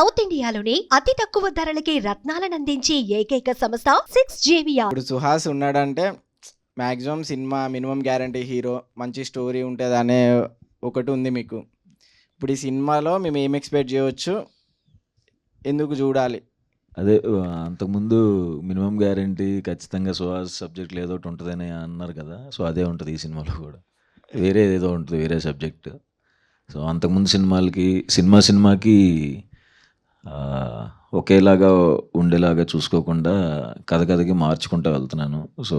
South ఇండియాలోని అతి తక్కువ ధరలకి రత్నాలనందించే ఏకైక సంస్థ 6JVR. ఇప్పుడు సుహాస్ ఉన్నాడంటే maximum cinema minimum guarantee hero, మంచి స్టోరీ ఉంటుంది అనే ఒకటి ఉంది మీకు. ఇప్పుడు ఈ సినిమాలో మేము ఏం ఎక్స్పెక్ట్ చేయవచ్చు, ఎందుకు చూడాలి? అదే అంతకుముందు మినిమం గ్యారంటీ ఖచ్చితంగా సుహాస్ సబ్జెక్ట్ ఏదో ఒకటి ఉంటుందని అన్నారు కదా. సో అదే ఉంటుంది ఈ సినిమాలో కూడా. వేరే ఏదో ఉంటుంది, వేరే సబ్జెక్ట్. సో అంతకుముందు సినిమాకి ఒకేలాగా ఉండేలాగా చూసుకోకుండా కథకి మార్చుకుంటూ వెళ్తున్నాను. సో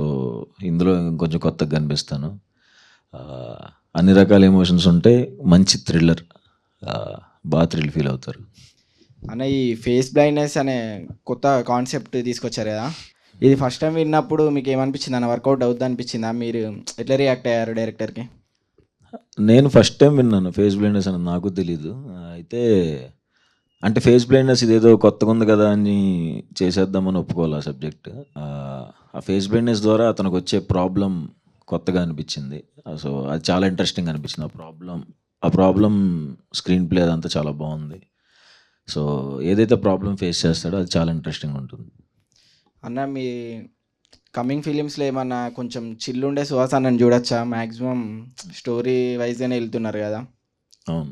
ఇందులో ఇంకొంచెం కొత్తగా కనిపిస్తాను. అన్ని రకాల ఎమోషన్స్ ఉంటాయి. మంచి థ్రిల్లర్, బాగా థ్రిల్ ఫీల్ అవుతారు. అన్న, ఈ ఫేస్ బ్లైండ్నెస్ అనే కొత్త కాన్సెప్ట్ తీసుకొచ్చారు కదా, ఇది ఫస్ట్ టైం విన్నప్పుడు మీకు ఏమనిపించింది అన్న? వర్కౌట్ అవుద్ది అనిపించిందా? మీరు ఎట్లా రియాక్ట్ అయ్యారు డైరెక్టర్కి? నేను ఫస్ట్ టైం విన్నాను ఫేస్ బ్లైండ్నెస్ అని, నాకు తెలీదు. అయితే అంటే ఫేస్ బ్లైండ్నెస్ ఇదేదో కొత్తగా ఉంది కదా అని చేసేద్దామని ఒప్పుకోవాలి ఆ సబ్జెక్ట్. ఆ ఫేస్ బ్లైండ్నెస్ ద్వారా అతనికి వచ్చే ప్రాబ్లం కొత్తగా అనిపించింది. సో అది చాలా ఇంట్రెస్టింగ్ అనిపించింది. ఆ ప్రాబ్లం స్క్రీన్ ప్లే అదంతా చాలా బాగుంది. సో ఏదైతే ప్రాబ్లం ఫేస్ చేస్తాడో అది చాలా ఇంట్రెస్టింగ్ ఉంటుంది. అన్న, మీ కమింగ్ ఫిలిమ్స్లో ఏమన్నా కొంచెం చిల్లు ఉండే సుహాస్ అన్నని చూడొచ్చా? మ్యాక్సిమం స్టోరీ వైజ్గానే వెళ్తున్నారు కదా. అవును,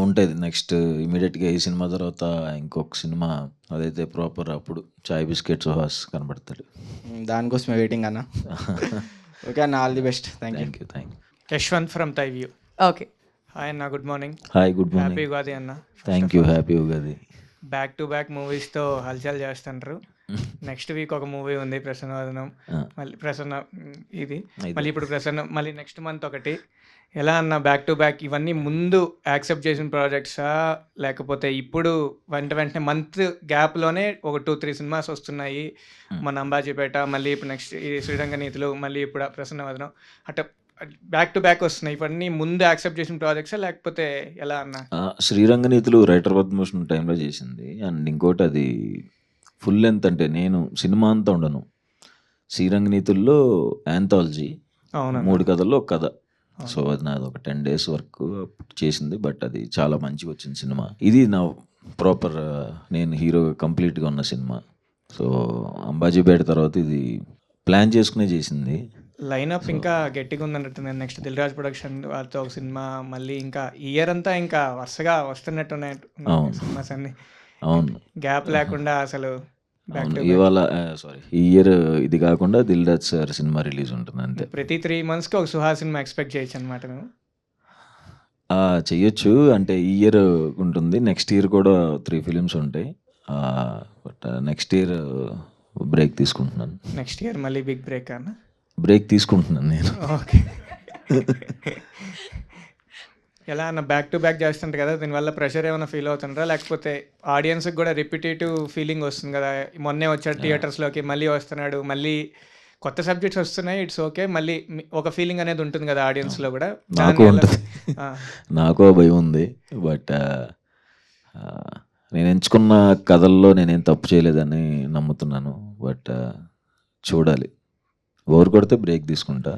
ఉంటుంది. నెక్స్ట్ ఇమీడియట్గా ఈ సినిమా తర్వాత ఇంకొక సినిమా, అదైతే ప్రాపర్ అప్పుడు చాయ్ బిస్కెట్ సుహాస్ కనబడతాడు. దానికోసమే వెయిటింగ్ అన్న. ఓకే అన్న, all the best. Thank you. Yashwant from థై వ్యూ. ఓకే, హాయ్ అన్న, good morning. Hi, good happy morning. Ugadi అన్న. Thank you, happy Ugadi. Back to back మూవీస్తో హల్చల్ చేస్తుంటారు. నెక్స్ట్ వీక్ ఒక మూవీ ఉంది ప్రసన్నవదనం, మళ్ళీ మళ్ళీ ఇప్పుడు ప్రసన్న, మళ్ళీ నెక్స్ట్ మంత్ ఒకటి. ఎలా అన్న బ్యాక్ టు బ్యాక్ ఇవన్నీ ముందు యాక్సెప్ట్ చేసిన ప్రాజెక్ట్సా, లేకపోతే ఇప్పుడు వెంటనే మంత్ గ్యాప్లోనే ఒక 2-3 సినిమాస్ వస్తున్నాయి? మన అంబాజీపేట, మళ్ళీ ఇప్పుడు నెక్స్ట్ ఈ శ్రీరంగ నీతులు, మళ్ళీ ఇప్పుడు ప్రసన్నవదనం, అట్లా బ్యాక్ టు బ్యాక్ వస్తున్నాయి. ఇవన్నీ ముందు యాక్సెప్ట్ చేసిన ప్రాజెక్ట్సా లేకపోతే ఎలా అన్న? శ్రీరంగ నీతులు రైటర్ పద్మభూషణ్ టైంలో చేసింది. అండ్ ఇంకోటి అది ఫుల్ లెంత్, అంటే నేను సినిమా అంతా ఉండను. శ్రీరంగ నీతుల్లో యాంథాలజీ, 3 కథల్లో ఒక కథ. సో అది నాది ఒక 10 days వర్క్ చేసింది. బట్ అది చాలా మంచిగా వచ్చింది సినిమా. ఇది నా ప్రాపర్ నేను హీరోగా కంప్లీట్గా ఉన్న సినిమా. సో అంబాజీపేట తర్వాత ఇది ప్లాన్ చేసుకునే చేసింది. లైనప్ ఇంకా గట్టిగా ఉందన్నట్టు. నేను నెక్స్ట్ దిల్ రాజు ప్రొడక్షన్ వాళ్ళతో ఒక సినిమా, మళ్ళీ ఇంకా ఇయర్ అంతా ఇంకా వరుసగా వస్తున్నట్టున్నాయి సినిమాస్ అన్ని. అవును, గ్యాప్ లేకుండా అసలు ఇవాళ ఈ ఇయర్ ఇది కాకుండా Dil Raj sir cinema release ఉంటుంది అంతే. ప్రతి 3 monthsకి ఒక సుహాస్ సినిమా ఎక్స్పెక్ట్ చేయొచ్చు అనమాట మేము. చెయ్యొచ్చు, అంటే ఈ ఇయర్ ఉంటుంది. నెక్స్ట్ ఇయర్ కూడా 3 films ఉంటాయి. బట్ నెక్స్ట్ ఇయర్ బ్రేక్ తీసుకుంటున్నాను. నెక్స్ట్ ఇయర్ మళ్ళీ బిగ్ బ్రేక్ అన్న? బ్రేక్ తీసుకుంటున్నాను నేను. ఓకే. ఎలా అన్న బ్యాక్ టు బ్యాక్ చేస్తుంటారు కదా, దీనివల్ల ప్రెషర్ ఏమైనా ఫీల్ అవుతుంటారా? లేకపోతే ఆడియన్స్కి కూడా రిపిటేటివ్ ఫీలింగ్ వస్తుంది కదా, మొన్నే వచ్చాడు థియేటర్స్లోకి, మళ్ళీ వస్తున్నాడు, మళ్ళీ కొత్త సబ్జెక్ట్స్ వస్తున్నాయి, ఇట్స్ ఓకే, మళ్ళీ ఒక ఫీలింగ్ అనేది ఉంటుంది కదా ఆడియన్స్లో కూడా. నాకు ఉంటుంది, నాకు భయం ఉంది. బట్ నేను ఎంచుకున్న కథల్లో నేనేం తప్పు చేయలేదని నమ్ముతున్నాను. బట్ చూడాలి, ఓవర్ కొడితే బ్రేక్ తీసుకుంటా.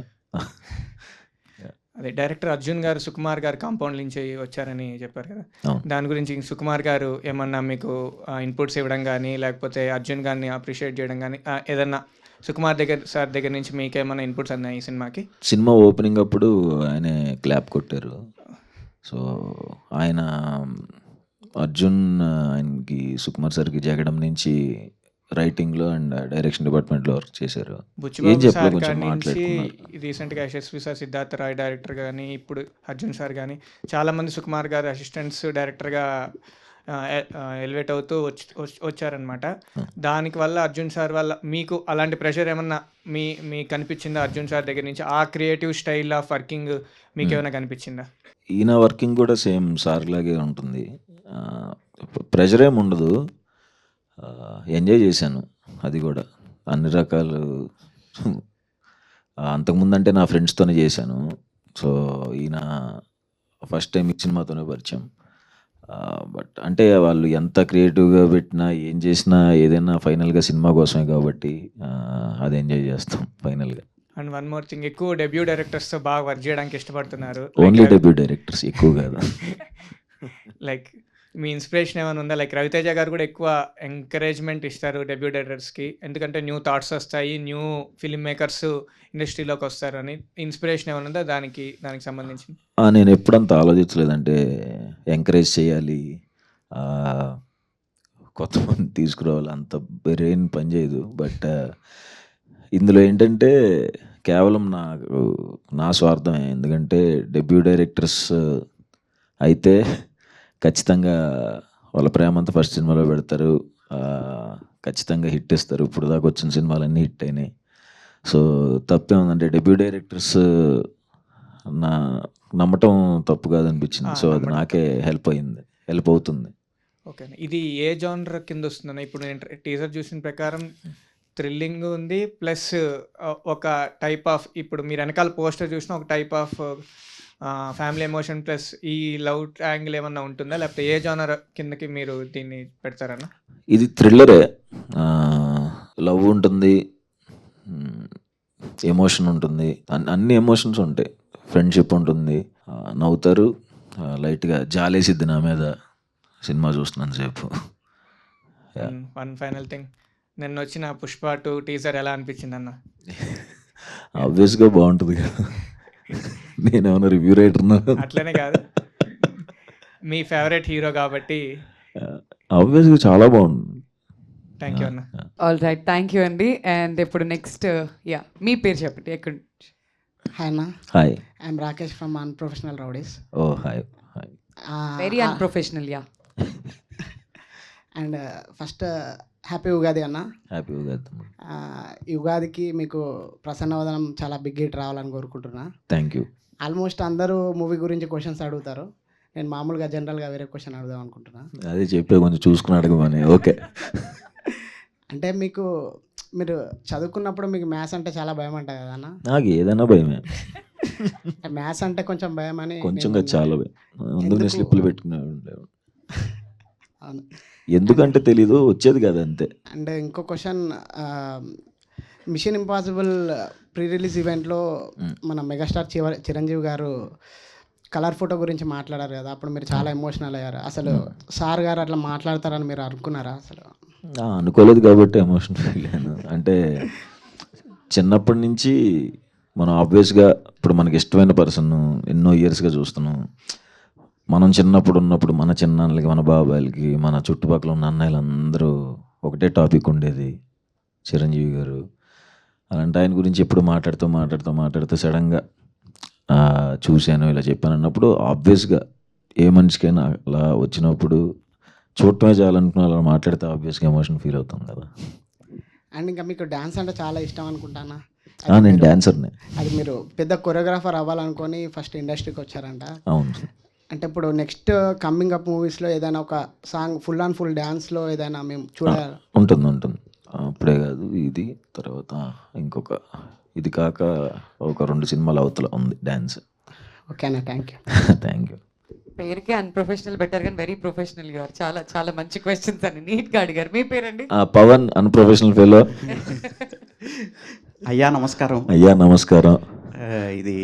అదే డైరెక్టర్ అర్జున్ గారు సుకుమార్ గారు కాంపౌండ్ నుంచి వచ్చారని చెప్పారు కదా, దాని గురించి సుకుమార్ గారు ఏమన్నా మీకు ఇన్పుట్స్ ఇవ్వడం కానీ, లేకపోతే అర్జున్ గారిని అప్రిషియేట్ చేయడం కానీ, ఏదన్నా సుకుమార్ సార్ దగ్గర నుంచి మీకేమన్నా ఇన్పుట్స్ అన్నాయి ఈ సినిమాకి? సినిమా ఓపెనింగ్ అప్పుడు ఆయన క్లాప్ కొట్టారు. సో ఆయన అర్జున్ ఆయనకి సుకుమార్ సార్కి జగడం నుంచి రైటింగ్లో అండ్ డైరెక్షన్ డిపార్ట్మెంట్లో వర్క్ చేశారు. రీసెంట్గా యశస్వి సార్, సిద్ధార్థ రాయ్ డైరెక్టర్ కానీ, ఇప్పుడు అర్జున్ సార్ కానీ, చాలామంది సుకుమార్ గారు అసిస్టెంట్స్ డైరెక్టర్గా ఎలివేట్ అవుతూ వచ్చారనమాట. దానికి వల్ల అర్జున్ సార్ వల్ల మీకు అలాంటి ప్రెషర్ ఏమన్నా మీకు కనిపించిందా అర్జున్ సార్ దగ్గర నుంచి? ఆ క్రియేటివ్ స్టైల్ ఆఫ్ వర్కింగ్ మీకు ఏమైనా కనిపించిందా? ఈయన వర్కింగ్ కూడా సేమ్ సార్ లాగే ఉంటుంది. ప్రెషర్ ఏమి ఉండదు, ఎంజాయ్ చేశాను. అది కూడా అన్ని రకాలు. అంతకుముందు అంటే నా ఫ్రెండ్స్తోనే చేశాను. సో ఈయన ఫస్ట్ టైం ఈ సినిమాతోనే పరిచయం. బట్ అంటే వాళ్ళు ఎంత క్రియేటివ్గా పెట్టినా ఏం చేసినా ఏదైనా ఫైనల్గా సినిమా కోసమే కాబట్టి అది ఎంజాయ్ చేస్తాం ఫైనల్గా. అండ్ వన్ మోర్ థింగ్, ఎక్కువ డెబ్యూ డైరెక్టర్స్తో బాగా వర్క్ చేయడానికి ఇష్టపడుతున్నారు. ఓన్లీ డెబ్యూ డైరెక్టర్స్, ఎక్కువ కాదు. లైక్ మీ ఇన్స్పిరేషన్ ఏమైనా ఉందా? లైక్ రవితేజ గారు కూడా ఎక్కువ ఎంకరేజ్మెంట్ ఇస్తారు డెబ్యూ డైరెక్టర్స్కి, ఎందుకంటే న్యూ థాట్స్ వస్తాయి, న్యూ ఫిల్మ్ మేకర్స్ ఇండస్ట్రీలోకి వస్తారు అని. ఇన్స్పిరేషన్ ఏమైనా ఉందా దానికి సంబంధించి? నేను ఎప్పుడంత ఆలోచించలేదంటే ఎంకరేజ్ చేయాలి, కొత్త మంది తీసుకురావాలి, అంత బ్రెయిన్ పనిచేయదు. బట్ ఇందులో ఏంటంటే కేవలం నా స్వార్థమే. ఎందుకంటే డెబ్యూ డైరెక్టర్స్ అయితే ఖచ్చితంగా వాళ్ళ ప్రేమంతా ఫస్ట్ సినిమాలో పెడతారు, ఖచ్చితంగా హిట్ ఇస్తారు. ఇప్పుడు దాకా వచ్చిన సినిమాలన్నీ హిట్ అయినాయి. సో తప్పేముందంటే డెబ్యూ డైరెక్టర్స్ నమ్మటం తప్పు కాదనిపించింది. సో అది నాకే హెల్ప్ అవుతుంది. ఓకే, ఇది ఏ జానర్ కింద వస్తుందన్న? ఇప్పుడు నేను టీజర్ చూసిన ప్రకారం థ్రిల్లింగ్ ఉంది, ప్లస్ ఒక టైప్ ఆఫ్, ఇప్పుడు మీరు వెనకాల పోస్టర్ చూసిన ఒక type of family emotion plus ఈ లవ్ యాంగిల్ ఏమన్నా ఉంటుందా, లేకపోతే ఏ జానర్ కిందకి మీరు దీన్ని పెడతారన్న? ఇది థ్రిల్లరే, లవ్ ఉంటుంది, ఎమోషన్ ఉంటుంది, అన్ని ఎమోషన్స్ ఉంటాయి. ఫ్రెండ్షిప్ ఉంటుంది, నవ్వుతారు, లైట్గా జాలేసిద్ది నా మీద సినిమా చూస్తున్నాను సేపు. వన్ ఫైనల్ థింగ్, నిన్న వచ్చిన పుష్ప 2 టీజర్ ఎలా అనిపించింది అన్న? ఆబ్వియస్గా బాగుంటుంది కదా, నేనేమన్నా రివ్యూ రైటర్నా? అట్లనే కాదు, మీ ఫేవరెట్ హీరో కాబట్టి. ఆబ్వియస్గా చాలా బాగుంది. థ్యాంక్ యూ అన్న. ఆల్ రైట్, థ్యాంక్ యూ అండి. అండ్ ఇప్పుడు నెక్స్ట్ మీ పేరు చెప్పండి, ఎక్కడ? హాయ్ అన్న, hi, I'm Rakesh from unprofessional rowdies. Oh hi hi. Very unprofessional. And first happy Ugadi అన్న. హ్యాపీ ఉగాది. ఈ ఉగాదికి మీకు ప్రసన్నవదనం చాలా బిగ్ హిట్ రావాలని కోరుకుంటున్నా. Thank you. ఆల్మోస్ట్ అందరూ మూవీ గురించి క్వశ్చన్స్ అడుగుతారు, నేను మామూలుగా జనరల్గా వేరే క్వశ్చన్ అడుగుదాం అనుకుంటున్నా. అదే చెప్పే, కొంచెం చూసుకుని అడగమని. ఓకే. అంటే మీరు చదువుకున్నప్పుడు మీకు మ్యాథ్స్ అంటే చాలా భయం అంట కదా అన్న? నాకు ఏదైనా భయమే. మ్యాథ్స్ అంటే కొంచెం భయం అని. కొంచెం చాలా భయం, అందుకనే స్లిప్పులు పెట్టుకునే ఉండేవాడు. అవును, ఎందుకంటే తెలీదు, వచ్చేది కదా అంతే. అండ్ ఇంకో question, Mission Impossible pre release ఈవెంట్లో మన మెగాస్టార్ చిరంజీవి గారు కలర్ ఫోటో గురించి మాట్లాడారు కదా, అప్పుడు మీరు చాలా ఎమోషనల్ అయ్యారు. అసలు సార్ గారు అట్లా మాట్లాడతారని మీరు అనుకున్నారా అసలు? అనుకోలేదు కాబట్టి ఎమోషన్ ఫీల్ అయ్యాను. అంటే చిన్నప్పటి నుంచి మనం ఆబ్వియస్గా ఇప్పుడు మనకి ఇష్టమైన పర్సన్ ఎన్నో ఇయర్స్గా చూస్తున్నాం. మనం చిన్నప్పుడు ఉన్నప్పుడు మన చిన్నాన్నలకి, మన బాబాయిలకి, మన చుట్టుపక్కల ఉన్న అన్నయ్యలందరూ ఒకటే టాపిక్ ఉండేది, చిరంజీవి గారు. అలాంటి ఆయన గురించి ఎప్పుడు మాట్లాడుతూ సడన్గా చూశాను, ఇలా చెప్పాను అన్నప్పుడు ఆబ్వియస్గా ఏ మనిషికైనా అలా వచ్చినప్పుడు చూడటమే చాలనుకున్న అలా మాట్లాడితే ఆబ్వియస్గా ఎమోషన్ ఫీల్ అవుతాం కదా. అండ్ ఇంకా మీకు డ్యాన్స్ అంటే చాలా ఇష్టం అనుకుంటానా? నేను డాన్సర్నే. అది మీరు పెద్ద కొరియోగ్రాఫర్ అవ్వాలనుకొని ఫస్ట్ ఇండస్ట్రీకి వచ్చారంట. అవును. అంటే ఇప్పుడు నెక్స్ట్ కమింగ్ అప్ మూవీస్లో ఏదైనా ఒక సాంగ్ ఫుల్ అండ్ ఫుల్ డ్యాన్స్లో ఏదైనా మేము చూడాలి? ఉంటుంది. అప్పుడే కాదు, ఇది తర్వాత ఇంకొక, ఇది కాక ఒక 2 సినిమాల అవతల ఉంది డ్యాన్స్. ఓకేనా, థ్యాంక్ యూ. Thank you. పేరుకే అన్ప్రొఫెషనల్ బెటర్ కానీ వెరీ ప్రొఫెషనల్ గారు. చాలా చాలా మంచి క్వశ్చన్స్ అని నీట్గా అడిగారు. మీ పేరండి? Pawan, unprofessional fellow. అయ్యా నమస్కారం. అయ్యా నమస్కారం. ఇది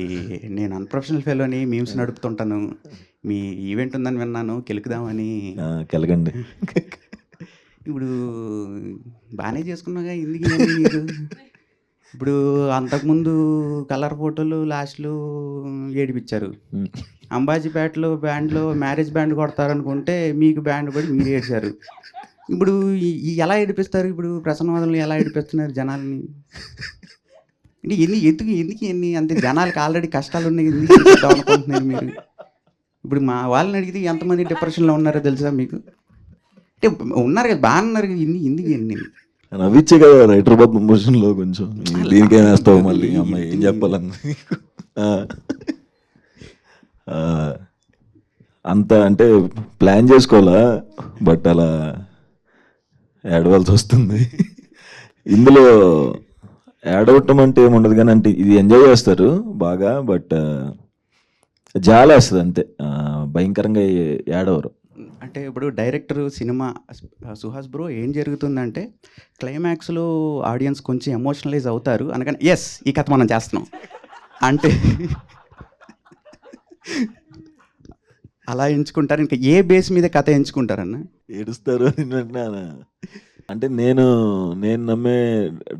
నేను అన్ప్రొఫెషనల్ ఫెలోని మీమ్స్ నడుపుతుంటాను. మీ ఈవెంట్ ఉందని విన్నాను, కెలుకుదామని. కెలగండి. ఇప్పుడు బాగానే చేసుకున్నాగా, ఎందుకు మీరు ఇప్పుడు అంతకుముందు కలర్ ఫోటోలు లాస్ట్లో ఏడిపించారు. అంబాజీపేటలో బ్యాండ్లో మ్యారేజ్ బ్యాండ్ కొడతారనుకుంటే మీకు బ్యాండ్ పడి మీరు ఏడ్చారు. ఇప్పుడు ఎలా ఏడిపిస్తారు? ఇప్పుడు ప్రసన్నవాదంలో ఎలా ఏడిపిస్తున్నారు జనాల్ని? అంటే ఎందుకు అంతే జనాలకి ఆల్రెడీ కష్టాలు ఉన్నాయి, ఎందుకు అనుకుంటున్నారు మీరు? ఇప్పుడు మా వాళ్ళని అడిగితే ఎంతమంది డిప్రెషన్లో ఉన్నారో తెలుసా మీకు? అంటే ఉన్నారు కదా, బాగా ఉన్నారు కదా, ఎందుకు ఎన్ని నవ్విచ్చే కదా రైటర్ బాబు ఎమోషన్లో కొంచెం. దీనికేం వేస్తావు మళ్ళీ, అమ్మాయి ఏం చెప్పాలని అంత అంటే ప్లాన్ చేసుకోవాలా, బట్ అలా ఏడవలసి వస్తుంది. ఇందులో ఏడవటం అంటే ఏముండదు కానీ, అంటే ఇది ఎంజాయ్ చేస్తారు బాగా, బట్ జాలేస్తుంది అంతే, భయంకరంగా ఏడవరు. అంటే ఇప్పుడు డైరెక్టర్ సినిమా సుహాస్ బ్రో ఏం జరుగుతుందంటే క్లైమాక్స్లో ఆడియన్స్ కొంచెం ఎమోషనలైజ్ అవుతారు అనగానే ఎస్ ఈ కథ మనం చేస్తున్నాం అంటే అలా ఎంచుకుంటారు. ఇంకా ఏ బేస్ మీద కథ ఎంచుకుంటారన్న? ఏడుస్తారు అని విన్నానా? అంటే నేను నమ్మే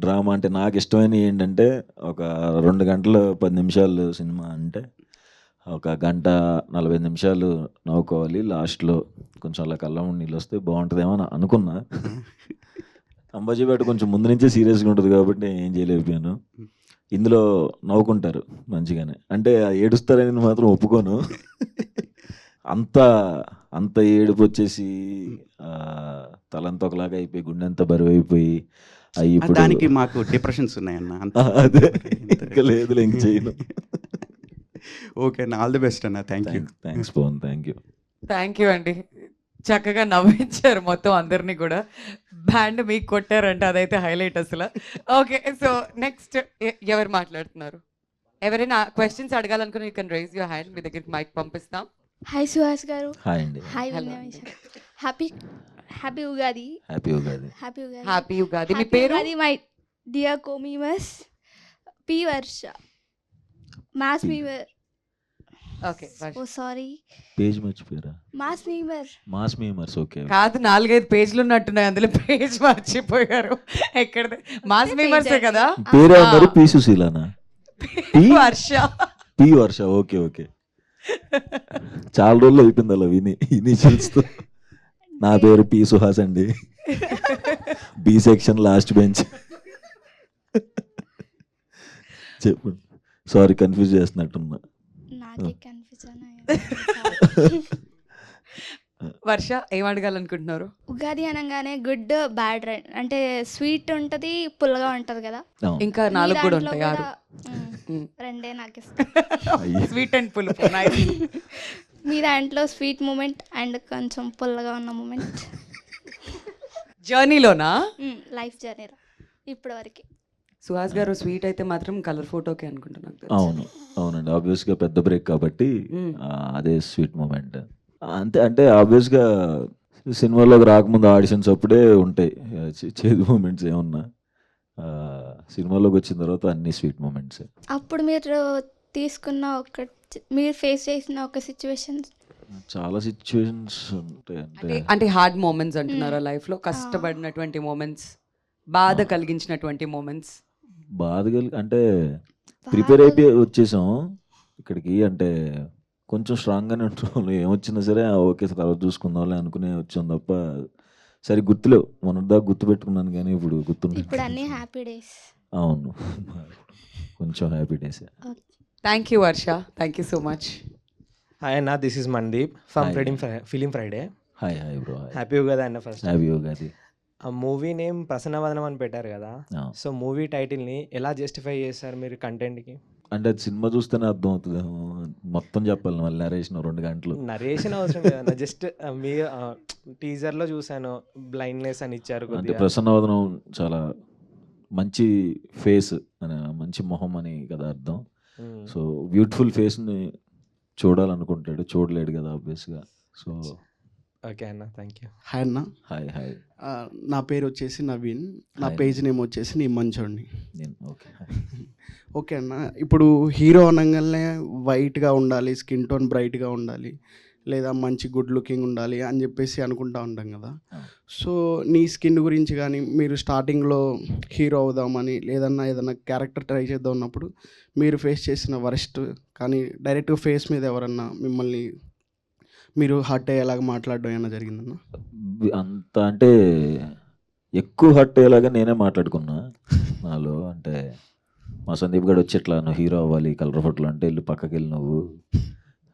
డ్రామా అంటే నాకు ఇష్టమైనవి ఏంటంటే ఒక 2 గంటలు 10 నిమిషాలు సినిమా అంటే 1 గంట 45 నిమిషాలు నవ్వుకోవాలి, లాస్ట్లో కొంచెం అలా కళ్ళ నీళ్ళు వస్తే బాగుంటుందేమో అని అనుకున్నా. అంబాజీపేట కొంచెం ముందు నుంచే సీరియస్గా ఉంటుంది కాబట్టి ఏం చేయలేకపోయాను. ఇందులో నవ్వుకుంటారు మంచిగానే, అంటే ఏడుస్తారని మాత్రం ఒప్పుకోను. అంత ఏడుపు వచ్చేసి తలంతా ఒకలాగా అయిపోయి గుండెంతా బరువు అయిపోయి ఇప్పుడు దానికి మాకు డిప్రెషన్స్ ఉన్నాయన్న. అదే ఇంకా లేదు ఇంక చేయను. ఓకే అన్న, ఆల్ ది బెస్ట్ అన్న. Thanks Pawan, thank you. Thank you అండి. చక్కగా నవ్వించారు మొత్తం అందరినీ కూడా. బ్యాండ్ మీకు కొట్టారంటే అదైతే హైలైట్ అసలు. ఓకే, సో నెక్స్ట్ ఎవరు మాట్లాడుతున్నారు? ఎవరైనా క్వశ్చన్స్ అడగాలనుకుని you can raise your hand. మీ దగ్గరికి మైక్ పంపిస్తాం. హాయ్ సుహాస్ గారు. హాయ్ అండి. Hi Hello. Happy happy Ugadi. Happy Ugadi. Happy Ugadi. Happy Ugadi. మీ పేరు? మై డియర్ కోమీమస్ P Varsha mass memer. Okay, oh sorry, page మర్చిపోయారా? Mass memer. Mass memers. Okay. కాదు, 4-5 పేజీలు ఉన్నట్టున్నాయి, అందులో పేజ్ మర్చిపోయారు. ఎక్కడ మాస్ మెంబర్సే కదా? పేరే అన్నారు. పి సుశీలనా? Varsha. P Varsha. Okay okay. చాలా రోజులు అయిపోయింది అలా విని ఇనిషియల్స్తో. నా పేరు పి సుహాస్ అండి, బి సెక్షన్ లాస్ట్ బెంచ్. చెప్పండి. సారీ, కన్ఫ్యూజ్ చేస్తున్నట్టున్నా. నాకే కన్ఫ్యూజన్. వర్ష, ఏం అడగాలనుకుంటున్నారు? ఉగాది అనగానే గుడ్ బ్యాడ్ అంటే స్వీట్ ఉంటది, పుల్లగా ఉంటది కదా. అవును. ఇంకా మీ 4 కూడా దాంట్లో ఉంటాయి, 6. రెండే నాకు ఇష్టం. స్వీట్ అండ్ పులుపు. మీ దాంట్లో స్వీట్ మూమెంట్ అండ్ కొంచెం పుల్లగా ఉన్న మూమెంట్. జర్నీలోనా? లైఫ్ జర్నీలో ఇప్పటి వరకు. సుహాస్ గారు స్వీట్ అయితే మాత్రం కలర్ ఫోటోకే అనుకుంటున్నాను. అవును అవునండి, ఆబ్వియస్గా పెద్ద బ్రేక్ కాబట్టి అదే స్వీట్ మూమెంట్. అంతే, అంటే ఆబ్వియస్గా సినిమాలోకి రాకముందు ఆడిషన్స్ అప్పుడే ఉంటాయి చేదు మూమెంట్స్ ఏమన్నా. సినిమాలోకి వచ్చిన తర్వాత అన్ని స్వీట్ మూమెంట్స్. అప్పుడు మీరు తీసుకున్న మీరు ఫేస్ చేసిన ఒక సిచ్యువేషన్? చాలా సిచ్యువేషన్స్ ఉంటాయి. అంటే హార్డ్ మూమెంట్స్ అంటున్నారా లైఫ్లో? కష్టపడినటువంటి మూమెంట్స్, బాధ కలిగించినటువంటి మూమెంట్స్? బాధ అంటే ప్రిపేర్ అయిపోయి వచ్చేసాం ఇక్కడికి, అంటే కొంచెం స్ట్రాంగ్గానే ఉంటాం. ఏమొచ్చినా సరే ఓకే తర్వాత చూసుకుందాం అనుకునే వచ్చాం తప్ప సరే గుర్తులేవు. మొన్నటిదాకా గుర్తు పెట్టుకున్నాను కానీ ఇప్పుడు గుర్తుంది. ఇప్పుడు అన్ని హ్యాపీ డేస్. అవును, కొంచెం happy days. Thank you Varsha, thank you so much. Hi అన్న, this is Mandeep from Hi. Film Friday. Hi hi bro. Happy Ugadi అన్న. First happy Ugadi. ఆ మూవీ నేమ్ ప్రసన్నవదనం అని పెట్టారు కదా, Oh. సో మూవీ టైటిల్ని ఎలా జస్టిఫై చేస్తారు మీరు కంటెంట్కి? అంటే అది సినిమా చూస్తేనే అర్థం అవుతుంది. మొత్తం చెప్పాలి మళ్ళీ నరేషన్ 2 గంటలు. నరేషన్ అవసరం కదా, జస్ట్ మీ టీజర్లో చూసాను బ్లైండ్నెస్ అని ఇచ్చారు అంటే కొద్దిగా. ప్రసన్నవదనం చాలా మంచి ఫేస్ అని, మంచి మొహం అని కదా అర్థం. సో బ్యూటిఫుల్ ఫేస్ని చూడాలనుకుంటాడు, చూడలేడు కదా ఆబ్వియస్గా. సో ఓకే అన్న, థ్యాంక్ యూ. హాయ్ అన్న. Hi hi. నా పేరు వచ్చేసి నవీన్. నా Hi. పేజ్ నేమ్ వచ్చేసి నీ మంచోడిని. నేను ఓకే. ఓకే అన్న, ఇప్పుడు హీరో అనగానే వైట్గా ఉండాలి, స్కిన్ టోన్ బ్రైట్గా ఉండాలి, లేదా మంచి గుడ్ లుకింగ్ ఉండాలి అని చెప్పేసి అనుకుంటా ఉంటాం కదా. సో నీ స్కిన్ గురించి కానీ, మీరు స్టార్టింగ్లో హీరో అవుదామని లేదన్నా ఏదన్నా క్యారెక్టర్ ట్రై చేద్దాం ఉన్నప్పుడు మీరు ఫేస్ చేసిన వరస్ట్ కానీ డైరెక్ట్గా ఫేస్ మీద ఎవరన్నా మిమ్మల్ని మీరు హర్ట్ అయ్యేలాగా మాట్లాడడం ఏమైనా జరిగిందన్న? అంత అంటే ఎక్కువ హర్ట్ అయ్యేలాగా నేనే మాట్లాడుకున్నా నాలో. అంటే మా సందీప్ గడు వచ్చి ఇట్లా నువ్వు హీరో అవ్వాలి కలర్ ఫోటోలు అంటే వెళ్ళి పక్కకి వెళ్ళి నువ్వు,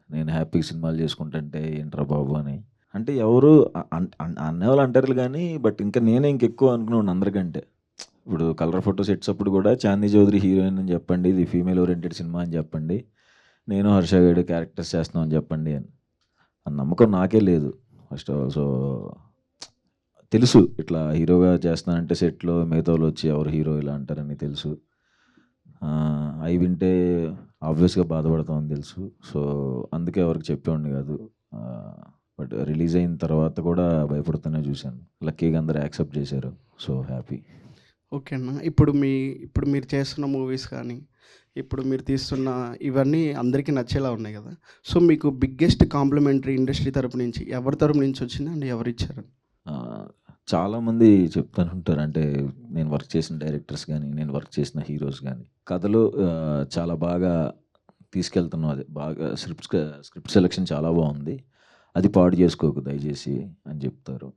నేను హ్యాపీగా సినిమాలు చేసుకుంటుంటే ఏంట్రా బాబు అని. అంటే ఎవరు అనేవాళ్ళు అంటారు కానీ బట్ ఇంకా నేనే ఇంకెక్కువ అనుకున్నాను అందరికంటే. ఇప్పుడు కలర్ ఫోటో సెట్స్ అప్పుడు కూడా చాందీ చౌదరి హీరోయిన్ అని చెప్పండి, ఇది ఫీమేల్ ఓరియంటెడ్ సినిమా అని చెప్పండి, నేను హర్ష గడు క్యారెక్టర్స్ చేస్తున్నాం అని చెప్పండి అని. ఆ నమ్మకం నాకే లేదు ఫస్ట్ ఆఫ్ ఆల్. సో తెలుసు ఇట్లా హీరోగా చేస్తున్నానంటే సెట్లో మిగతా వాళ్ళు వచ్చి ఎవరు హీరో ఇలా అంటారని తెలుసు. అవి వింటే ఆబ్వియస్గా బాధపడతామని తెలుసు. సో అందుకే ఎవరికి చెప్పేవాడిని కాదు. బట్ రిలీజ్ అయిన తర్వాత కూడా భయపడుతూనే చూశాను. లక్కీగా అందరూ యాక్సెప్ట్ చేశారు. So happy. ఓకే అన్న. ఇప్పుడు మీరు చేస్తున్న మూవీస్ కానీ, ఇప్పుడు మీరు తీస్తున్న ఇవన్నీ అందరికీ నచ్చేలా ఉన్నాయి కదా. సో మీకు బిగ్గెస్ట్ కాంప్లిమెంటరీ ఇండస్ట్రీ తరపు నుంచి ఎవరి తరపు నుంచి వచ్చింది అండ్ ఎవరు ఇచ్చారు? చాలామంది చెప్తాను ఉంటారు, అంటే నేను వర్క్ చేసిన డైరెక్టర్స్ కానీ, నేను వర్క్ చేసిన హీరోస్ కానీ, కథలు చాలా బాగా తీసుకెళ్తున్నాం, అది బాగా స్క్రిప్ట్ సెలెక్షన్ చాలా బాగుంది, అది పాడు చేసుకోకు దయచేసి అని చెప్తారు.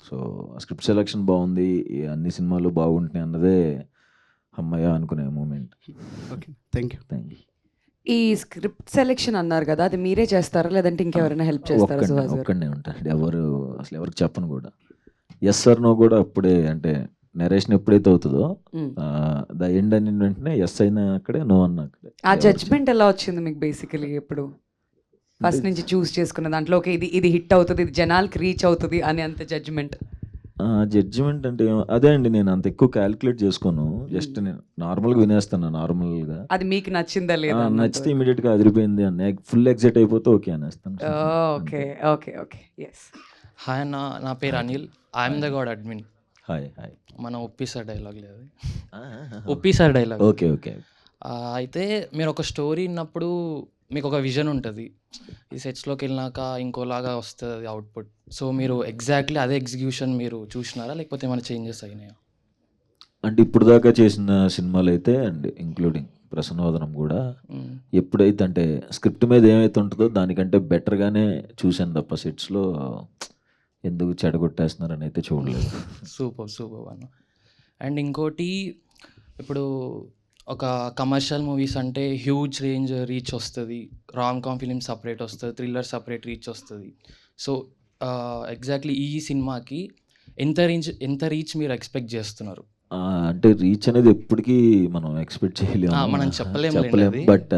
సో స్క్రిప్ట్ సెలెక్షన్ బాగుంది, అన్ని సినిమాలు బాగుంటున్నాయి అన్నదే అమ్మయ్య అనుకునే మూమెంట్. Okay, thank you. ఈ స్క్రిప్ట్ సెలెక్షన్ అన్నారు కదా, అది మీరే చేస్తారా లేదంటే ఇంకెవరైనా హెల్ప్ చేస్తారా? సుహాస్ గారు ఒక్కడనే ఉంటాడు, అసలు ఎవరికి చెప్పను కూడా. ఎస్ సార్ నో కూడా అప్పుడే, అంటే నరేషన్ ఎప్పుడైతే అవుతుందో ద ఎండ్ అని వెంటనే ఎస్ అయినా అక్కడే, నో అన్న అక్కడే. ఆ జడ్జ్మెంట్ ఎలా వచ్చింది మీకు బేసికలీ? ఎప్పుడు ఫస్ట్ నుంచి చూస్ చేసుకున్న దాంట్లో ఓకే ఇది హిట్ అవుతుంది, ఇది జనాలకి రీచ్ అవుతుంది అని అంత జడ్జ్మెంట్? జడ్జిమెంట్ అంటే అదే అండి, నేను అంత ఎక్కువ క్యాలిక్యులేట్ చేసుకోను, జస్ట్ నేను నార్మల్గా వినేస్తాను. నార్మల్గా అది మీకు నచ్చిందా లేదా? నచ్చితే ఇమీడియట్గా అదిరిపోయింది అన్న, ఫుల్ ఎక్సైట్ అయిపోతే ఓకే అనేస్తాను. Okay okay okay yes. Hi అన్న, నా పేరు Anil, I'm the god admin. Hi hi. మన ఒప్పిసార్ డైలాగ్ లేదు, ఒప్పిసార్ డైలాగ్. Okay okay. అయితే మీరు ఒక స్టోరీ విన్నప్పుడు మీకు ఒక విజన్ ఉంటుంది, ఈ సెట్స్లోకి వెళ్ళినాక ఇంకోలాగా వస్తుంది అవుట్పుట్. సో మీరు ఎగ్జాక్ట్లీ అదే ఎగ్జిక్యూషన్ మీరు చూసినారా, లేకపోతే ఏమైనా చేంజెస్ అయినాయా? అంటే ఇప్పుడు దాకా చేసిన సినిమాలు అయితే అండి, ఇంక్లూడింగ్ ప్రసన్నవదనం కూడా, ఎప్పుడైతే అంటే స్క్రిప్ట్ మీద ఏమైతే ఉంటుందో దానికంటే బెటర్గానే చూశాను తప్ప సెట్స్లో ఎందుకు చెడగొట్టేస్తున్నారని అయితే చూడలేదు. సూపర్ అన్న. అండ్ ఇంకోటి, ఇప్పుడు ఒక కమర్షియల్ మూవీస్ అంటే హ్యూజ్ రేంజ్ రీచ్ వస్తుంది, రామ్ కామ్ ఫిలిం సపరేట్ వస్తుంది, థ్రిల్లర్ సపరేట్ రీచ్ వస్తుంది. సో ఎగ్జాక్ట్లీ ఈ సినిమాకి ఎంత రీచ్ మీరు ఎక్స్పెక్ట్ చేస్తున్నారు? అంటే రీచ్ అనేది ఎప్పటికీ మనం ఎక్స్పెక్ట్ చేయలేము, మనం చెప్పలేము. బట్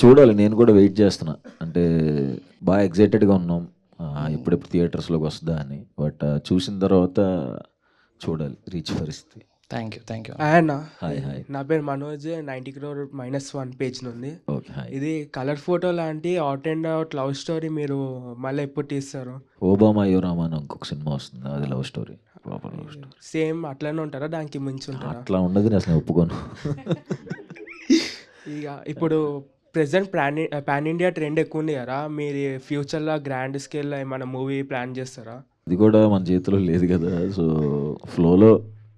చూడాలి, నేను కూడా వెయిట్ చేస్తున్నా. అంటే బాగా ఎగ్జైటెడ్గా ఉన్నాం ఎప్పుడెప్పుడు థియేటర్స్లోకి వస్తుందా అని, బట్ చూసిన తర్వాత చూడాలి రీచ్ పరిస్థితి. Thank you. అన్న, హాయ్ హాయ్. నా పేరు మనోజ్, 90 crore -1 పేజ్ నుండి. Okay hi. ఇది కలర్ ఫోటో లాంటి out and out love story మీరు మళ్ళీ ఎప్పుడు తీస్తారు? ఓబామా అయ్యో రామా అని ఇంకొక సినిమా వస్తుంది, అది love story, proper love story. Same అట్లానే ఉంటారా, దానికి మించి ఉంటారా? అట్లా ఉండదు, నేను అసలు ఒప్పుకోను. ఇక ఇప్పుడు ప్రెసెంట్ పాన్ ఇండియా ట్రెండ్ ఎక్కువ ఉంది కదా, మీరు ఫ్యూచర్లో గ్రాండ్ స్కేల్లో ఏమైనా మూవీ ప్లాన్ చేస్తారా? ఇది కూడా మన చేతిలో లేదు కదా, సో ఫ్లోలో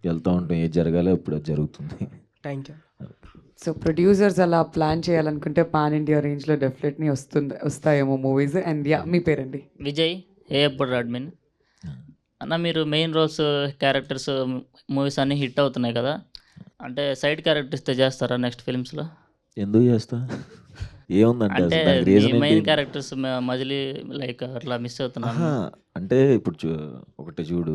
వెళ్తూ ఉంటాం, ఏది జరగాలో ఇప్పుడు అది జరుగుతుంది. Thank you. సో ప్రొడ్యూసర్స్ అలా ప్లాన్ చేయాలనుకుంటే పాన్ ఇండియా రేంజ్లో డెఫినెట్లీ వస్తాయేమో మూవీస్. అండ్ యా, మీ పేరండి? విజయ్, ఏఎప్పుడు అడ్మిన్. అన్న, మీరు మెయిన్ రోల్స్ క్యారెక్టర్స్ మూవీస్ అన్నీ హిట్ అవుతున్నాయి కదా, అంటే సైడ్ క్యారెక్టర్స్తో చేస్తారా నెక్స్ట్ ఫిల్మ్స్లో? ఎందుకు చేస్తా, ఏముందంటే అంటే మెయిన్ క్యారెక్టర్స్ మజిలీ లైక్ అట్లా మిస్ అవుతున్నాను. అంటే ఇప్పుడు ఒకటి చూడు,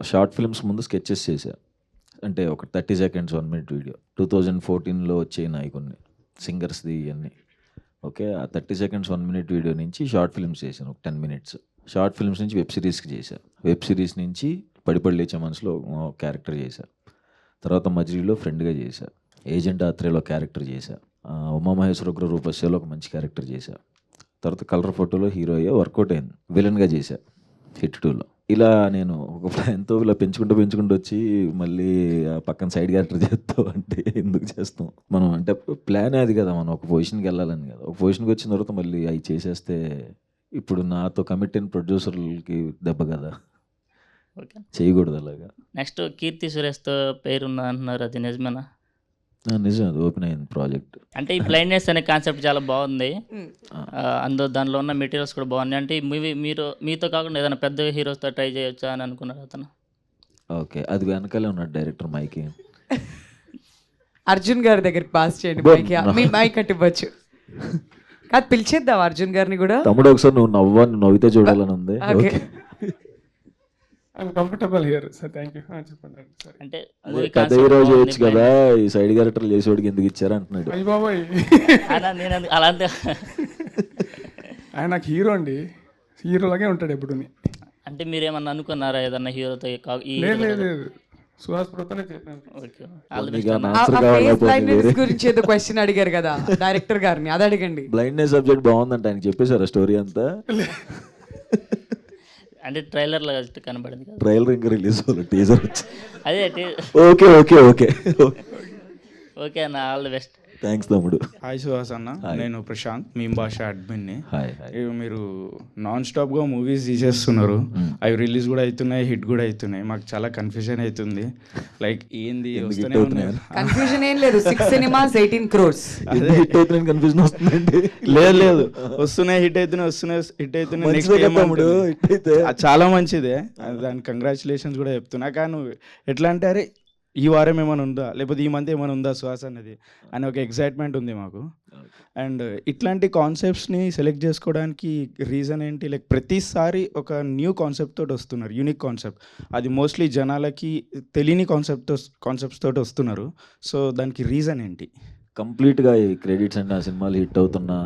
షార్ట్ ఫిల్మ్స్ ముందు స్కెచెస్ చేశా, అంటే ఒక 30 seconds 1 minute వీడియో 2014లో వచ్చాయి కొన్ని సింగర్స్ది ఇవన్నీ. ఓకే, ఆ 30 seconds 1 minute వీడియో నుంచి షార్ట్ ఫిల్మ్స్ చేశాను, ఒక 10 minutes. షార్ట్ ఫిల్మ్స్ నుంచి వెబ్ సిరీస్కి చేశా, వెబ్ సిరీస్ నుంచి పడిపడి లేచే మనసులో క్యారెక్టర్ చేశా, తర్వాత మజిలీలో ఫ్రెండ్గా చేశా, ఏజెంట్ ఆత్రేయలో క్యారెక్టర్ చేశా, ఉమామహేశ్వర ఉగ్ర రూపస్యలో ఒక మంచి క్యారెక్టర్ చేశా, తర్వాత కలర్ ఫోటోలో హీరో అయ్యే వర్కౌట్ అయింది, విలన్గా చేశా హిట్ 2లో. ఇలా నేను ఒక ఎంతో ఇలా పెంచుకుంటూ వచ్చి మళ్ళీ పక్కన సైడ్ క్యారెక్టర్ చేస్తావు అంటే ఎందుకు చేస్తాం మనం, అంటే ప్లాన్ అది కదా, మనం ఒక పొజిషన్కి వెళ్ళాలని కదా, ఒక పొజిషన్కి వచ్చిన తర్వాత మళ్ళీ అవి చేసేస్తే ఇప్పుడు నాతో కమిట్ అయిన ప్రొడ్యూసర్లకి దెబ్బ కదా, చేయకూడదు అలాగా. నెక్స్ట్ కీర్తి సురేష్తో పేరుందా అంటున్నారు, అది నిజమేనా? నిజం, అది ఓపెన్ అయింది ప్రాజెక్ట్. అంటే ఈ బ్లైండ్నెస్ అనే కాన్సెప్ట్ చాలా బాగుంది, దానిలో ఉన్న మెటీరియల్స్ కూడా బాగున్నాయి. అంటే మూవీ మీతో కాకుండా ఏదైనా పెద్ద హీరోస్తో ట్రై చేయొచ్చా అని అనుకున్నారు అతను? ఓకే, అది వెనకాలే ఉన్నాడు డైరెక్టర్ మైకి. అర్జున్ గారి దగ్గరికి పాస్ చేయండి, మీ మైక్ అట్టివ్వచ్చు కాదు, పిలిచేద్దాం అర్జున్ గారిని కూడా. తమ్ముడు ఒకసారి నువ్వు నవ్వితే చూడాలని ఉంది. Okay, I'm comfortable here sir, thank you. చెప్పండి. అంటే పెద్ద హీరో చేయొచ్చు కదా, ఈ సైడ్ క్యారెక్టర్లు చేసేవాడికి ఎందుకు ఇచ్చారు అంటున్నాడు. అయ్య బాబాయ్, నేను అలాంటి ఆయన నాకు హీరో అండి, హీరోలాగే ఉంటాడు ఎప్పుడు. అంటే మీరేమన్నా అనుకున్నారా ఏదన్నా హీరోతో? లేదు, సుహాస్ ప్రోతోనే గురించి ఏదో క్వశ్చన్ అడిగారు కదా డైరెక్టర్ గారిని, అది అడగండి. బ్లైండ్నెస్ సబ్జెక్ట్ బాగుందంట, ఆయన చెప్పేశారా స్టోరీ అంతా? అంటే ట్రైలర్లో కనబడింది కదా. ట్రైలర్ ఇంకా రిలీజ్ అవ్వాలి, టీజర్ వచ్చి. అదే ఓకే ఓకే ఓకే ఓకే అన్న, ఆల్ ది బెస్ట్. థ్యాంక్స్ తమ్ముడు. హాయ్ సుహాస్ అన్న, నేను ప్రశాంత్, మీమ్ భాష అడ్మిన్ని. హాయ్. మీరు నాన్ స్టాప్గా మూవీస్ తీసేస్తున్నారు, అవి రిలీజ్ కూడా అవుతున్నాయి, హిట్ కూడా అవుతున్నాయి. మాకు చాలా కన్ఫ్యూజన్ అవుతుంది, లైక్ ఏంది వస్తూనే ఉన్నాయి. కన్ఫ్యూజన్ ఏం లేదు, 6 సినిమాస్ 18 crores. హిట్ అవుతుంది కన్ఫ్యూజన్ వస్తుందండి. లేదు వస్తున్నాయి, హిట్ అవుతున్నాయి నెక్స్ట్ ఏమవుతుంది, చాలా మంచిదే, దాని కంగ్రాచులేషన్స్ కూడా చెప్తున్నా. కానీ నువ్వు ఎట్లా అంటే అరే ఈ వారం ఏమైనా ఉందా, లేకపోతే ఈ మంత్ ఏమైనా ఉందా శ్వాస అనేది అని ఒక ఎగ్జైట్మెంట్ ఉంది మాకు. అండ్ ఇట్లాంటి కాన్సెప్ట్స్ని సెలెక్ట్ చేసుకోవడానికి రీజన్ ఏంటి? లైక్ ప్రతిసారి ఒక న్యూ కాన్సెప్ట్ తోటి వస్తున్నారు, యూనిక్ కాన్సెప్ట్. అది మోస్ట్లీ జనాలకి తెలియని కాన్సెప్ట్స్ తోటి వస్తున్నారు. సో దానికి రీజన్ ఏంటి? కంప్లీట్గా ఈ క్రెడిట్స్ అంటే ఆ సినిమాలు హిట్ అవుతున్న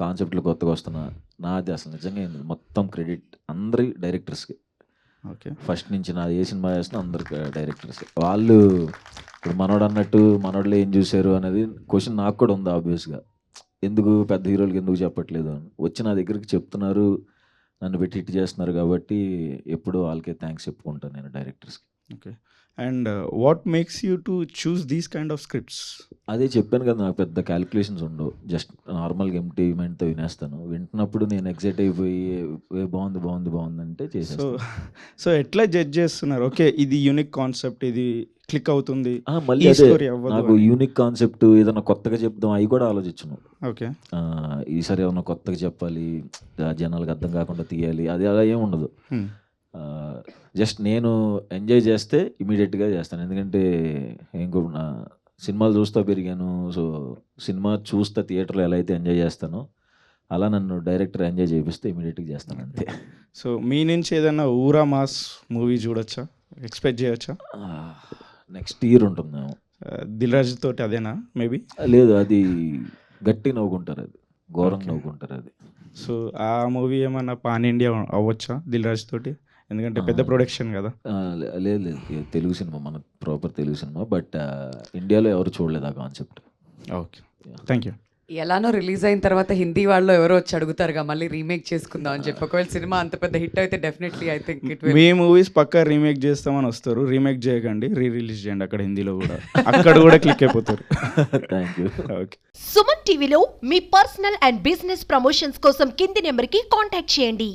కాన్సెప్ట్లు కొత్తగా వస్తున్నా నాది అసలు నిజంగా మొత్తం క్రెడిట్ అందరి డైరెక్టర్స్కి. ఓకే, ఫస్ట్ నుంచి నాది ఏ సినిమా చేస్తున్నా అందరికి డైరెక్టర్స్. వాళ్ళు ఇప్పుడు మనోడు అన్నట్టు మనోళ్ళు ఏం చూశారు అనేది క్వశ్చన్ నాకు కూడా ఉంది ఆబ్వియస్గా. ఎందుకు పెద్ద హీరోలకి ఎందుకు చెప్పట్లేదు అని వచ్చి నా దగ్గరికి చెప్తున్నారు, నన్ను పెట్టి హిట్ చేస్తున్నారు. కాబట్టి ఎప్పుడు వాళ్ళకే థ్యాంక్స్ చెప్పుకుంటాను నేను డైరెక్టర్స్కి. Okay, and what makes you to choose these kind of scripts? అదే చెప్పాను కదా, నాకు పెద్ద క్యాలిక్యులేషన్స్ ఉండవు, జస్ట్ నార్మల్గా ఎంటీ మైండ్తో వినేస్తాను. వింటున్నప్పుడు నేను ఎగ్జైట్ అయిపోయి బాగుంది అంటే చేసేస్తాను. సో ఎట్లా జడ్జ్ చేస్తున్నారు? ఓకే ఇది యూనిక్ కాన్సెప్ట్, ఇది క్లిక్ అవుతుంది, మళ్ళీ అదే నాకు యూనిక్ కాన్సెప్ట్ ఏదైనా కొత్తగా చెప్దాం అవి కూడా ఆలోచించను. ఓకే, ఈసారి ఏమన్నా కొత్తగా చెప్పాలి, జనాలకు అర్థం కాకుండా తీయాలి, అది అలా ఏమి ఉండదు. జస్ట్ నేను ఎంజాయ్ చేస్తే ఇమీడియట్గా చేస్తాను. ఎందుకంటే ఇంకో సినిమాలు చూస్తూ పెరిగాను. సో సినిమా చూస్తా థియేటర్లో ఎలా అయితే ఎంజాయ్ చేస్తానో అలా నన్ను డైరెక్టర్ ఎంజాయ్ చేపిస్తే ఇమీడియట్గా చేస్తాను అంతే. సో మీ నుంచి ఏదైనా ఊరా మాస్ మూవీ చూడొచ్చా, ఎక్స్పెక్ట్ చేయొచ్చా? నెక్స్ట్ ఇయర్ ఉంటుందేమో. దిల్ రాజు తోటి అదేనా? మేబీ లేదు, అది గట్టి నవ్వుకుంటారు, అది ఘోరంగా నవ్వుకుంటారు అది. సో ఆ మూవీ ఏమన్నా పాన్ ఇండియా అవ్వచ్చా దిల్ రాజు తోటి? ఎందుకంటే పెద్ద ప్రొడక్షన్ కదా. లేదు తెలుగు సినిమా, మన ప్రాపర్ తెలుగు సినిమా, బట్ ఇండియాలో ఎవరు చూడలేదు ఆ కాన్సెప్ట్. Okay, thank you. ఎలానో రిలీజ్ అయిన తర్వాత హిందీ వాళ్ళు ఎవరో వచ్చి అడుగుతారుగా మళ్ళీ రీమేక్ చేసుకుందాం అని చెప్పి. ఒకవేళ సినిమా అంత పెద్ద హిట్ అయితే definitely I think it will. మీ మూవీస్ పక్కా రీమేక్ చేస్తామని వస్తారు, రీమేక్ చేయకండి, రిలీజ్ చేయండి అక్కడ హిందీలో కూడా, అక్కడ కూడా క్లిక్ అయిపోతారు. Thank you. ఓకే. సుమన్ టీవీలో మీ పర్సనల్ అండ్ బిజినెస్ ప్రమోషన్స్ కోసం కింది నెంబర్కి కాంటాక్ట్ చేయండి.